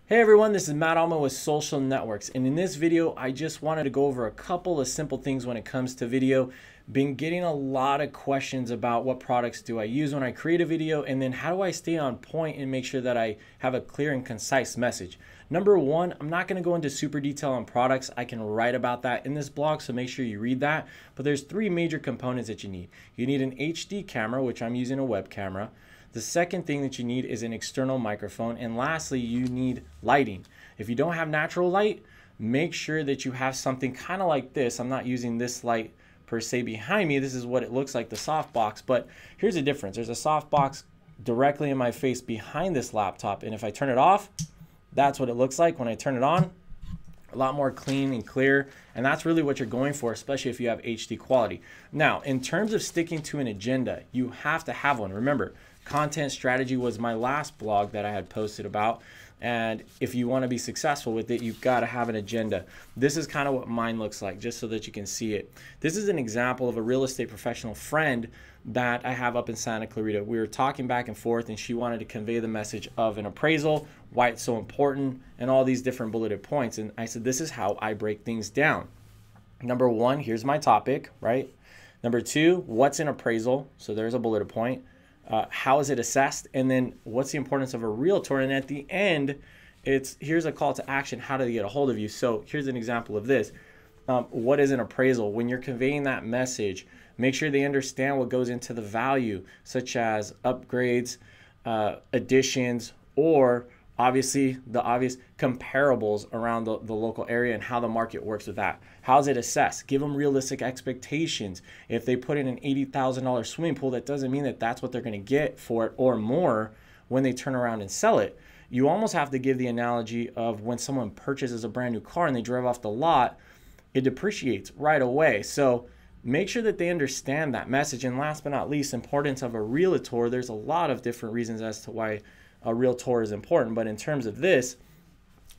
Hey everyone, this is Matt Ahlmann with Social Networks, and in this video I just wanted to go over a couple of simple things when it comes to video. Been getting a lot of questions about what products do I use when I create a video, and then how do I stay on point and make sure that I have a clear and concise message. Number one, I'm not going to go into super detail on products. I can write about that in this blog, so make sure you read that. But there's three major components that you need. You need an HD camera, which I'm using a web camera. The second thing that you need is an external microphone. And lastly, you need lighting. If you don't have natural light, make sure that you have something kind of like this. I'm not using this light per se behind me. This is what it looks like, the softbox. But here's the difference. There's a softbox directly in my face behind this laptop. And if I turn it off, that's what it looks like. When I turn it on, a lot more clean and clear. And that's really what you're going for, especially if you have HD quality. Now, in terms of sticking to an agenda, you have to have one. Remember, content strategy was my last blog that I had posted about. And if you want to be successful with it, you've got to have an agenda. This is kind of what mine looks like, just so that you can see it. This is an example of a real estate professional friend that I have up in Santa Clarita. We were talking back and forth, and she wanted to convey the message of an appraisal, why it's so important, and all these different bulleted points. And I said, this is how I break things down. Number one, here's my topic, right? Number two, what's an appraisal? So there's a bulleted point. How is it assessed? And then what's the importance of a realtor? And at the end, here's a call to action. How do they get a hold of you? So here's an example of this. What is an appraisal? When you're conveying that message, make sure they understand what goes into the value, such as upgrades, additions, or obviously the obvious comparables around the local area and how the market works with that. How's it assessed? Give them realistic expectations. If they put in an $80,000 swimming pool, that doesn't mean that that's what they're going to get for it or more when they turn around and sell it. You almost have to give the analogy of when someone purchases a brand new car and they drive off the lot, it depreciates right away. So make sure that they understand that message. And last but not least, importance of a realtor. There's a lot of different reasons as to why a realtor is important, but in terms of this,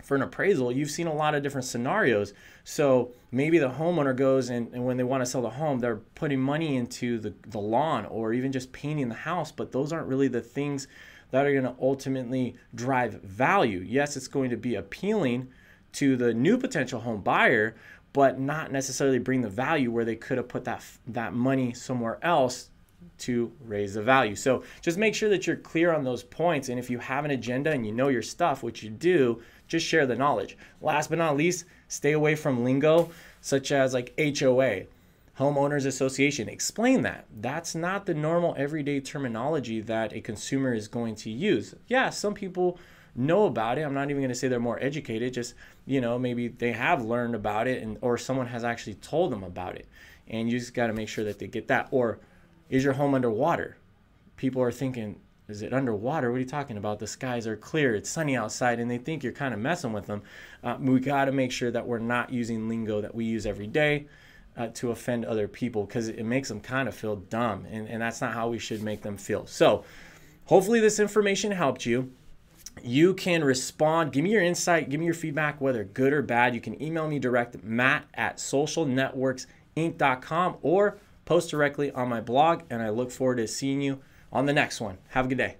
for an appraisal, you've seen a lot of different scenarios. So maybe the homeowner goes and when they want to sell the home, they're putting money into the lawn or even just painting the house, but those aren't really the things that are going to ultimately drive value. Yes, it's going to be appealing to the new potential home buyer, but not necessarily bring the value where they could have put that money somewhere else to raise the value. So just make sure that you're clear on those points. And if you have an agenda and you know your stuff, which you do, just share the knowledge. Last but not least, stay away from lingo such as like HOA, Homeowners Association. Explain that. That's not the normal everyday terminology that a consumer is going to use. Yeah, some people know about it. I'm not even going to say they're more educated, just, you know, maybe they have learned about it or someone has actually told them about it. And you just got to make sure that they get that. Or is your home underwater? People are thinking, is it underwater? What are you talking about? The skies are clear, it's sunny outside, and they think you're kind of messing with them. We got to make sure that we're not using lingo that we use every day to offend other people, because it makes them kind of feel dumb, and that's not how we should make them feel. So hopefully this information helped you. You can respond, give me your insight, give me your feedback, whether good or bad. You can email me direct, matt@socialnetworksinc.com, or post directly on my blog, and I look forward to seeing you on the next one. Have a good day.